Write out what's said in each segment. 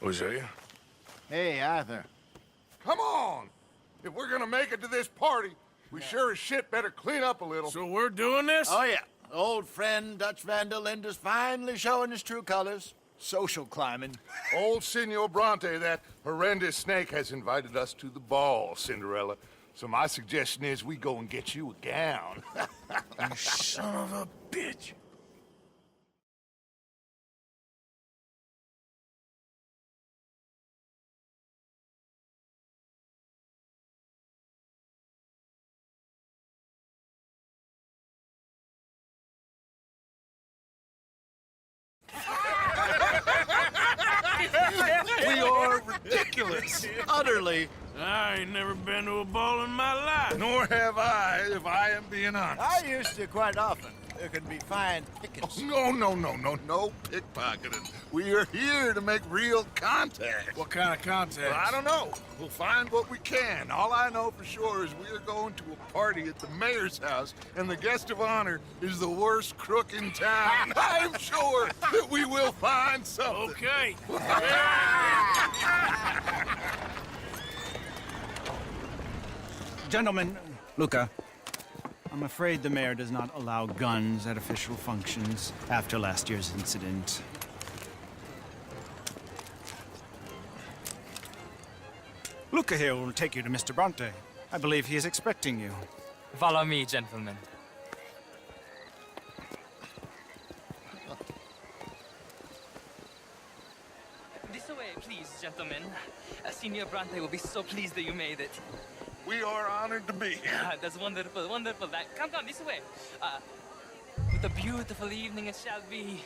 Hosea? Hey, Arthur. Come on! If we're gonna make it to this party, we sure as shit better clean up a little. So we're doing this? Oh, yeah. Old friend Dutch van der Linde's finally showing his true colors. Social climbing. Old Senor Bronte, that horrendous snake, has invited us to the ball, Cinderella. So my suggestion is we go and get you a gown. You son of a bitch. We are ridiculous. Utterly. I ain't never been to a ball in my life. Nor have I, if I am being honest. I used to quite often. There can be fine pickets. No pickpocketing. We are here to make real contact. What kind of contact? Well, I don't know. We'll find what we can. All I know for sure is we are going to a party at the mayor's house, and the guest of honor is the worst crook in town. I'm sure that we will find something. Okay. Gentlemen, Luca, I'm afraid the mayor does not allow guns at official functions after last year's incident. Luca here will take you to Mr. Bronte. I believe he is expecting you. Follow me, gentlemen. This way, please, gentlemen. Senior Bronte will be so pleased that you made it. We are honored to be here. That's wonderful, wonderful. Come, this way. What a beautiful evening it shall be.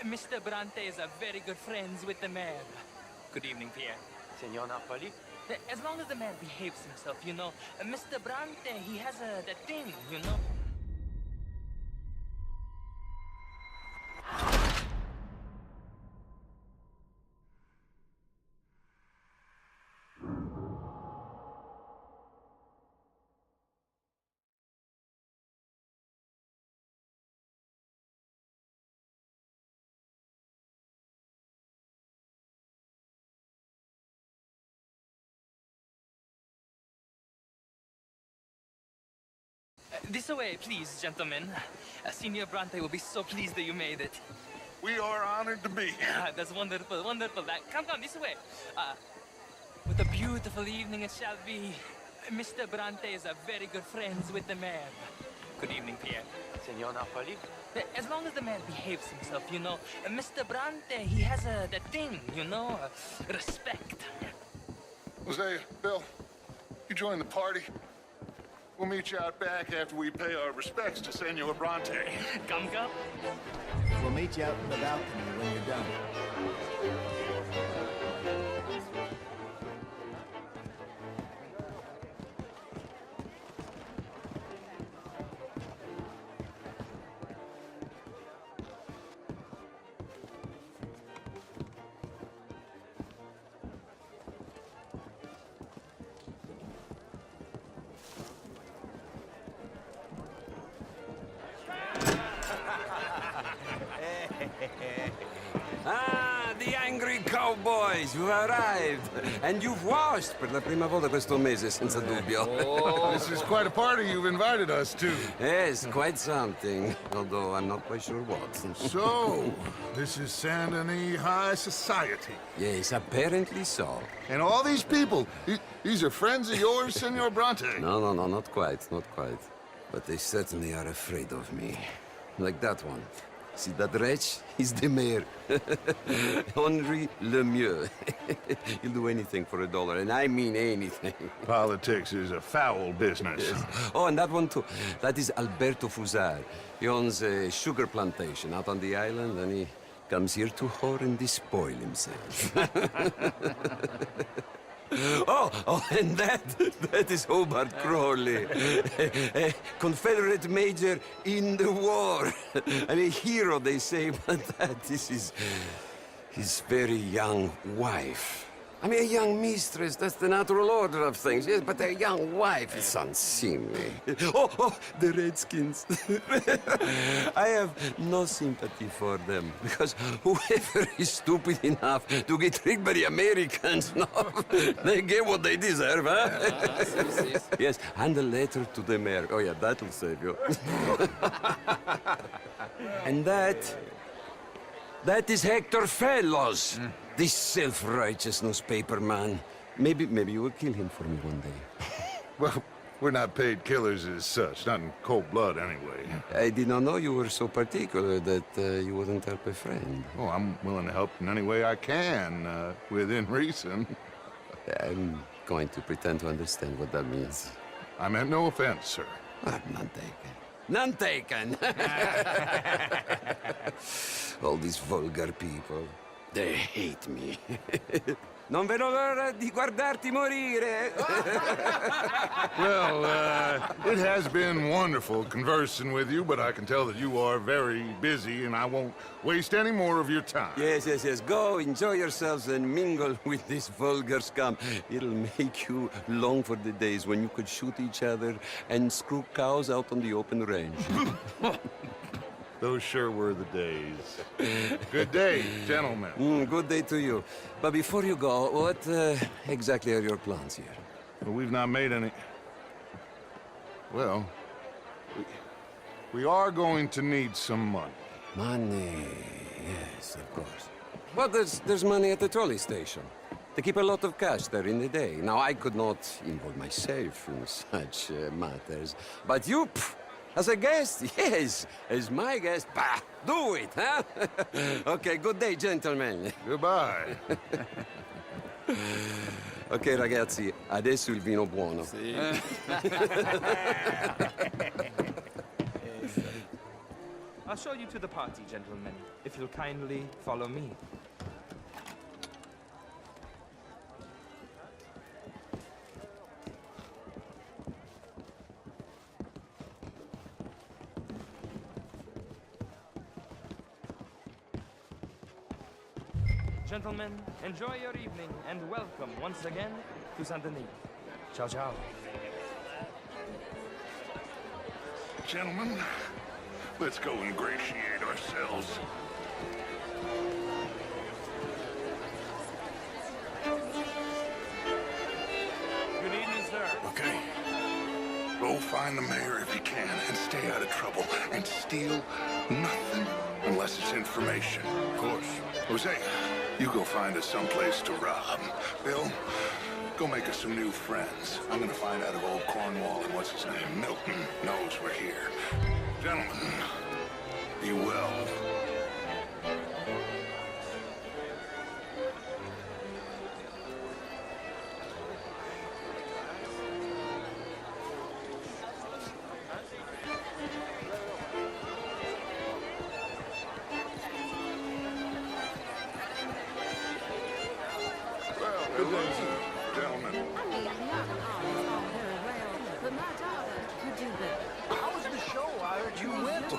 Mr. Bronte is very good friends with the mayor. Good evening, Pierre. Senor Napoli? As long as the mayor behaves himself, you know. Mr. Bronte, he has that thing, you know. This way, please, gentlemen. Senior Bronte will be so pleased that you made it. We are honored to be here. That's wonderful, wonderful. Come, this way. What a beautiful evening it shall be. Mr. Bronte is very good friends with the mayor. Good evening, Pierre. Senor Napoli? As long as the man behaves himself, you know. Mr. Bronte, he has that thing, you know. Respect. Hosea, Bill, you join the party. We'll meet you out back after we pay our respects to Senor Bronte. Come. We'll meet you out in the balcony when you're done. The angry cowboys, you've arrived. And you've washed per la prima volta questo mese, senza dubbio. This is quite a party you've invited us to. Yes, quite something. Although I'm not quite sure what. So, this is Saint Denis High Society. Yes, apparently so. And all these people, these are friends of yours, Senor Bronte? No, not quite. But they certainly are afraid of me. Like that one. See that wretch? He's the mayor. Henri Lemiuex. He'll do anything for $1, and I mean anything. Politics is a foul business. Yes. Oh, and that one too. That is Alberto Fussar. He owns a sugar plantation out on the island, and he comes here to whore and despoil himself. Oh, and that is Cobart Crawley, a confederate major in the war. And a hero, they say, but that is his very young wife. I mean, a young mistress, that's the natural order of things, yes, but a young wife is unseemly. Oh, the Redskins. I have no sympathy for them, because whoever is stupid enough to get tricked by the Americans, no, they get what they deserve, huh? Yes, and a letter to the mayor. Oh, yeah, that'll save you. And that is Hector Fellowes. This self-righteous newspaper man. Maybe you will kill him for me one day. Well, we're not paid killers as such, not in cold blood anyway. I did not know you were so particular that you wouldn't help a friend. Oh, I'm willing to help in any way I can, within reason. I'm going to pretend to understand what that means. I meant no offense, sir. None taken. None taken! All these vulgar people. They hate me. Non vedo l'ora di guardarti morire. Well, it has been wonderful conversing with you, but I can tell that you are very busy, and I won't waste any more of your time. Yes. Go, enjoy yourselves, and mingle with this vulgar scum. It'll make you long for the days when you could shoot each other and screw cows out on the open range. Those sure were the days. Good day, gentlemen. Good day to you. But before you go, what exactly are your plans here? Well, we've not made any... Well, we are going to need some money. Money, yes, of course. But there's money at the trolley station. They keep a lot of cash there in the day. Now, I could not involve myself in such matters. But you, as a guest, yes, as my guest, bah, do it, huh? Okay, good day, gentlemen. Goodbye. Ok, ragazzi, adesso il vino buono. I'll show you to the party, gentlemen, if you'll kindly follow me. Gentlemen, enjoy your evening and welcome once again to Saint-Denis. Ciao, ciao. Gentlemen, let's go ingratiate ourselves. Good evening, sir. Okay. Go find the mayor if you can and stay out of trouble and steal nothing unless it's information. Of course. Hosea, you go find us someplace to rob. Bill, go make us some new friends. I'm gonna find out if old Cornwall and what's his name, Milton, knows we're here. Gentlemen, be well. Gentlemen. How was the show? I heard you went.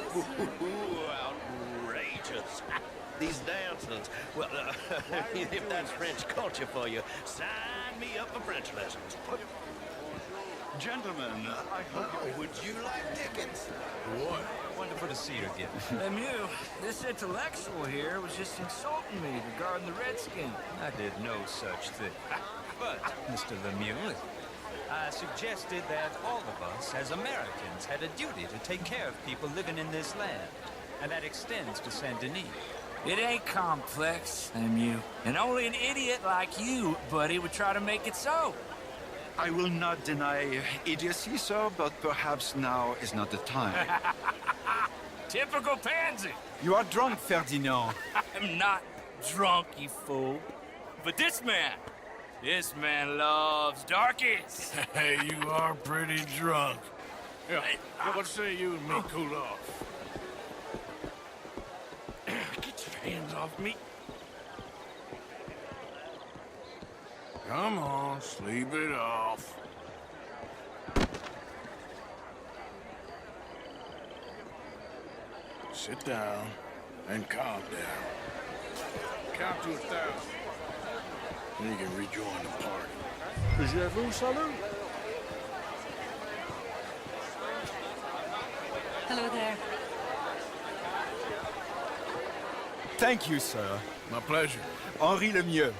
Outrageous. These dancers. Well, if that's French culture for you, sign me up for French lessons. Gentlemen, Would you like tickets? What? wonderful to see you again. Lemieux, this intellectual here was just insulting me regarding the Redskins. I did no such thing. But, Mr. Lemieux, I suggested that all of us, as Americans, had a duty to take care of people living in this land. And that extends to Saint-Denis. It ain't complex, Lemieux. And only an idiot like you, buddy, would try to make it so. I will not deny idiocy, sir, but perhaps now is not the time. Typical pansy. You are drunk, Ferdinand. I'm not drunk, you fool. But this man loves darkies. Hey, you are pretty drunk. Yeah, what say you and me cool off? Get your hands off me. Come on, sleep it off. Sit down and calm down. Count to 1,000. and you can rejoin the party. Je vous salue. Hello there. Thank you, sir. My pleasure. Henri Lemieux.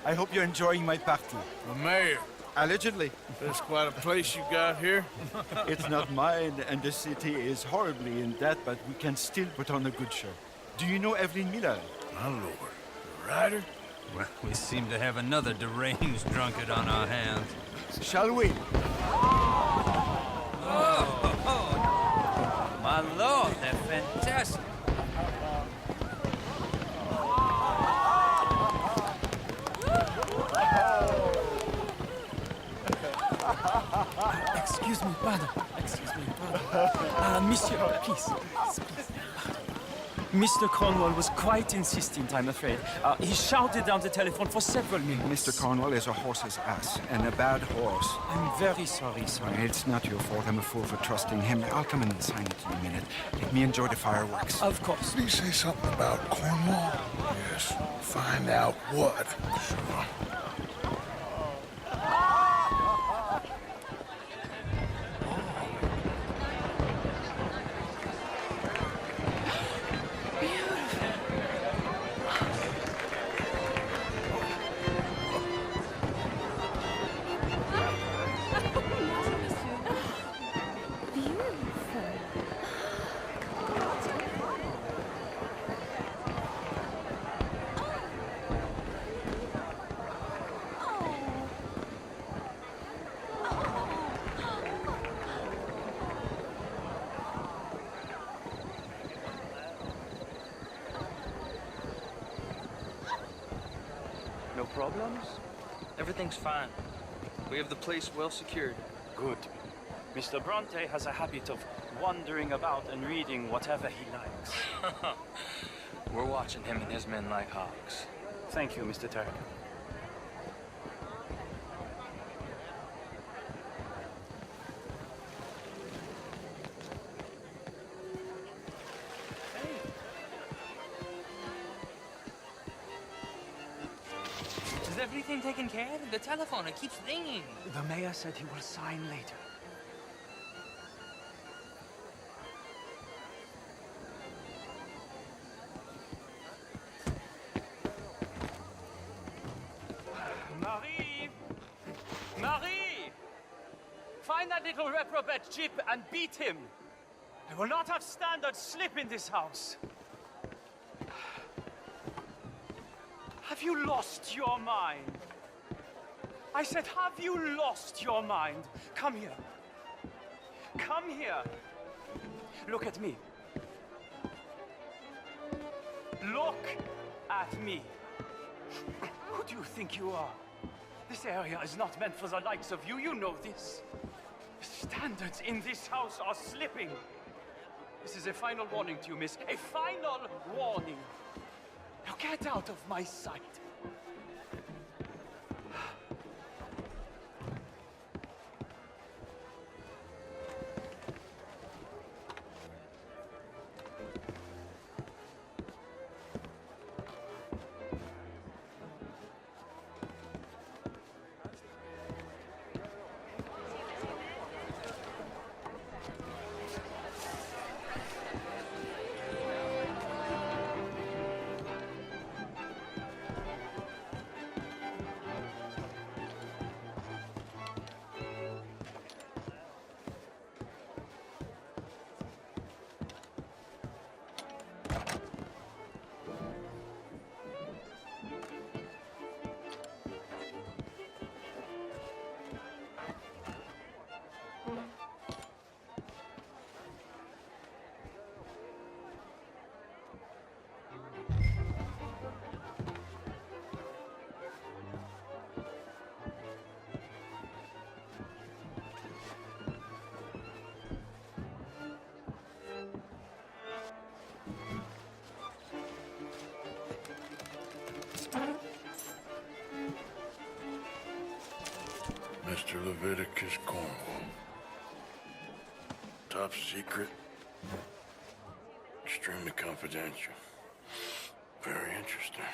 I hope you're enjoying my party. The mayor. Allegedly. That's quite a place you got here. It's not mine, and the city is horribly in debt, but we can still put on a good show. Do you know Evelyn Miller? My lord. The writer? Well, we seem to have another deranged drunkard on our hands. Shall we? My lord, they're fantastic. Excuse me, pardon. Excuse me, pardon. Monsieur, please. Mr. Cornwall was quite insistent, I'm afraid. He shouted down the telephone for several minutes. Mr. Cornwall is a horse's ass, and a bad horse. I'm very sorry, sir. It's not your fault. I'm a fool for trusting him. I'll come in and sign it in a minute. Let me enjoy the fireworks. Of course. Did he say something about Cornwall? Yes. Find out what. Sure. No problems? Everything's fine. We have the place well secured. Good. Mr. Bronte has a habit of wandering about and reading whatever he likes. We're watching him and his men like hawks. Thank you, Mr. Turner. Is everything taken care of? The telephone, it keeps ringing. The mayor said he will sign later. Marie! Marie! Find that little reprobate Chip and beat him. I will not have standards slip in this house. Have you lost your mind? I said, have you lost your mind? Come here. Come here. Look at me. Look at me. Who do you think you are? This area is not meant for the likes of you. You know this. Standards in this house are slipping. This is a final warning to you, miss. A final warning. Now get out of my sight. Mr. Leviticus Cornwall. Top secret. Extremely confidential. Very interesting.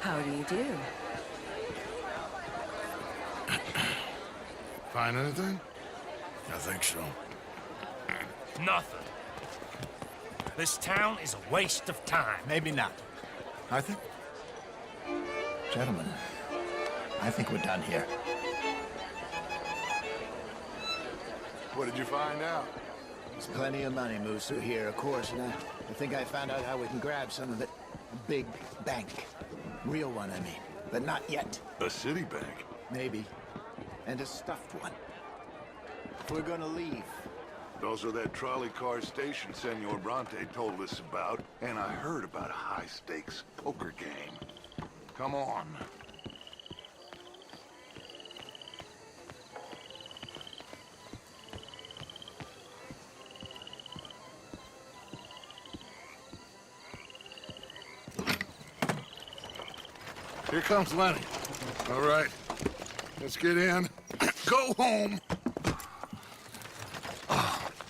How do you do? Find anything? I think so. Nothing. This town is a waste of time. Maybe not. Arthur? Gentlemen, I think we're done here. What did you find out? There's plenty of money moves through here, of course, and I think I found out how we can grab some of it. A big bank. Real one, I mean. But not yet. A city bank? Maybe. And a stuffed one. We're gonna leave. Also that trolley car station Senor Bronte told us about, and I heard about a high-stakes poker game. Come on. Here comes Lenny. All right, let's get in. Go home.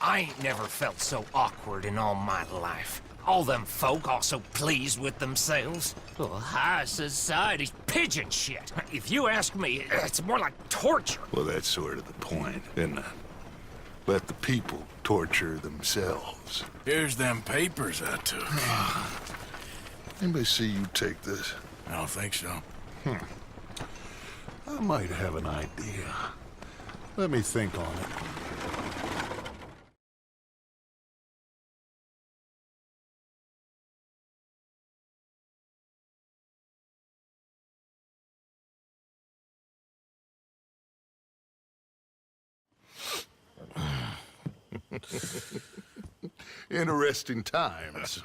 I ain't never felt so awkward in all my life. All them folk all so pleased with themselves. Oh, high society's pigeon shit. If you ask me, it's more like torture. Well, that's sort of the point, isn't it? Let the people torture themselves. Here's them papers I took. Anybody see you take this? I don't think so. I might have an idea. Let me think on it. Interesting times.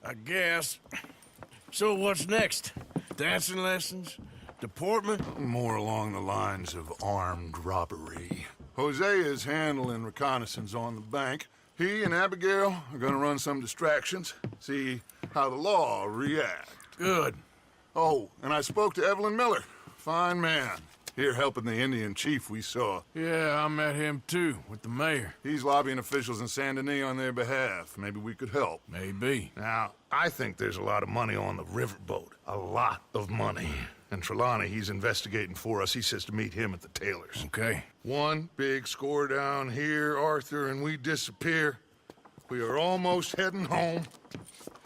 I guess. So what's next? Dancing lessons? Deportment? More along the lines of armed robbery. Hosea is handling reconnaissance on the bank. He and Abigail are gonna run some distractions, see how the law react. Good. Oh, and I spoke to Evelyn Miller. Fine man. Here helping the Indian chief we saw. Yeah, I met him too, with the mayor. He's lobbying officials in Saint Denis on their behalf. Maybe we could help. Maybe. Now, I think there's a lot of money on the riverboat. A lot of money. And Trelawney, he's investigating for us. He says to meet him at the Taylor's. Okay. One big score down here, Arthur, and we disappear. We are almost heading home.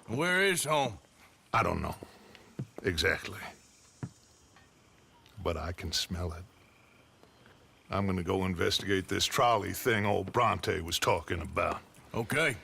Where is home? I don't know. Exactly. But I can smell it. I'm gonna go investigate this trolley thing old Bronte was talking about. Okay.